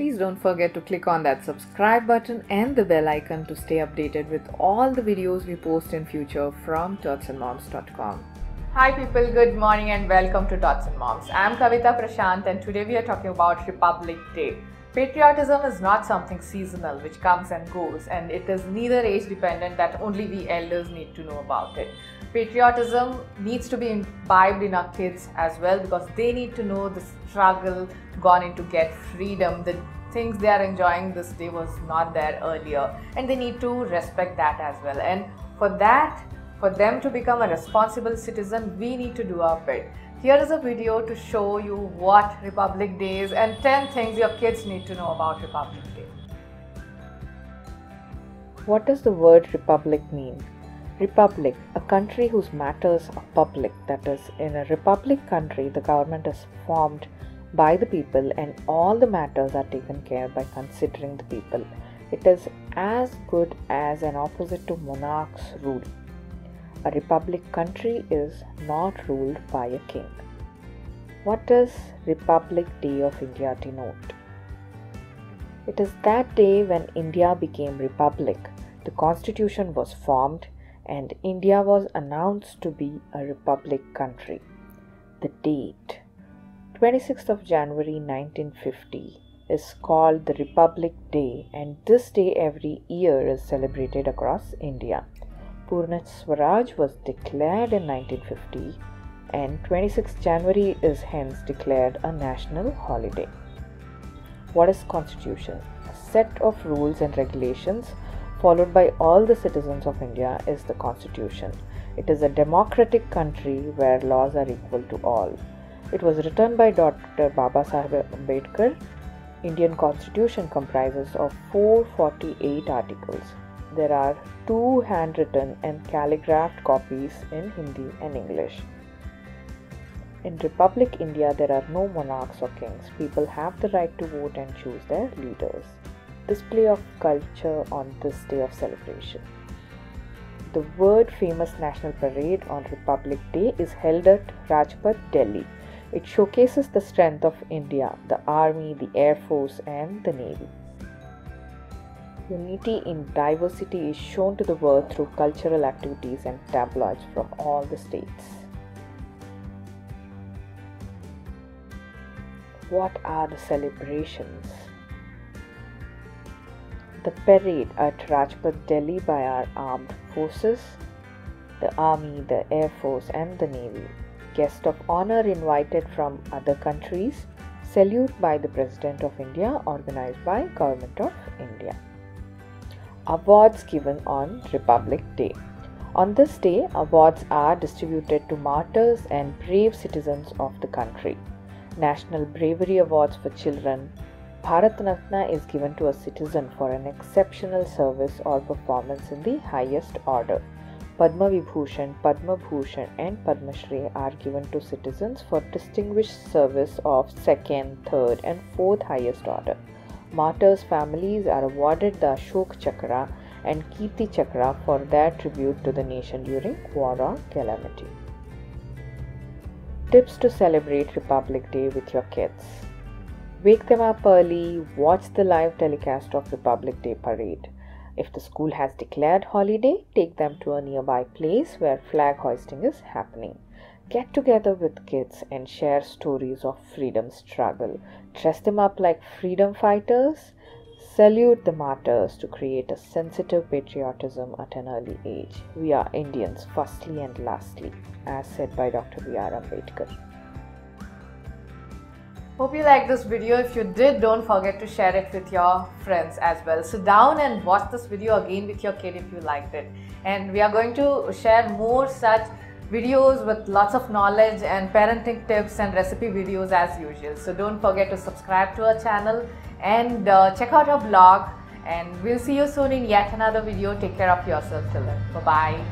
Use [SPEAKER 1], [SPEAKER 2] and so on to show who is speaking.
[SPEAKER 1] Please don't forget to click on that subscribe button and the bell icon to stay updated with all the videos we post in future from thoughtsandmoms.com. Hi people, good morning and welcome to Tots and Moms. I am Kavita Prashant and today we are talking about Republic Day. Patriotism is not something seasonal which comes and goes, and it is neither age dependent that only we elders need to know about it. Patriotism needs to be imbibed in our kids as well, because they need to know the struggle gone into get freedom. The things they are enjoying this day was not there earlier, and they need to respect that as well. And for that, for them to become a responsible citizen, we need to do our bit. Here is a video to show you what Republic Day is and 10 things your kids need to know about Republic Day. What does the word republic mean? Republic, a country whose matters are public. That is, in a republic country, the government is formed by the people and all the matters are taken care by considering the people. It is as good as an opposite to monarch's rule. A republic country is not ruled by a king. What does Republic Day of India denote? It is that day when India became republic, the constitution was formed, and India was announced to be a republic country. The date, 26th of January 1950, is called the Republic Day, and this day every year is celebrated across India. Purna Swaraj was declared in 1950, and 26th January is hence declared a national holiday. What is Constitution? A set of rules and regulations followed by all the citizens of India is the Constitution. It is a democratic country where laws are equal to all. It was written by Dr. Babasaheb Ambedkar. Indian Constitution comprises of 448 articles. There are 2 handwritten and calligraphed copies in Hindi and English. In Republic India, there are no monarchs or kings. People have the right to vote and choose their leaders. Display of culture on this day of celebration. The world famous National Parade on Republic Day is held at Rajpath, Delhi. It showcases the strength of India, the Army, the Air Force and the Navy. Unity in diversity is shown to the world through cultural activities and tabloids from all the states. What are the celebrations? The parade at Rajpath, Delhi by our armed forces, the Army, the Air Force and the Navy. Guests of honor invited from other countries. Salute by the President of India, organized by Government of India. Awards given on Republic Day. On this day, awards are distributed to martyrs and brave citizens of the country. National Bravery Awards for children. Bharat Ratna is given to a citizen for an exceptional service or performance in the highest order. Padma Vibhushan, Padma Bhushan and Padma Shri are given to citizens for distinguished service of second, third and fourth highest order. Martyrs' families are awarded the Ashok Chakra and Kirti Chakra for their tribute to the nation during war or calamity. Tips to celebrate Republic Day with your kids. Wake them up early, watch the live telecast of Republic Day parade. If the school has declared holiday, take them to a nearby place where flag hoisting is happening. Get together with kids and share stories of freedom struggle. Dress them up like freedom fighters. Salute the martyrs to create a sensitive patriotism at an early age. We are Indians firstly and lastly, as said by Dr. B.R. Ambedkar. Hope you liked this video. If you did, don't forget to share it with your friends as well. Sit down and watch this video again with your kid if you liked it. And we are going to share more such videos with lots of knowledge and parenting tips and recipe videos as usual. So don't forget to subscribe to our channel and check out our blog. And we'll see you soon in yet another video. Take care of yourself till then. Bye-bye.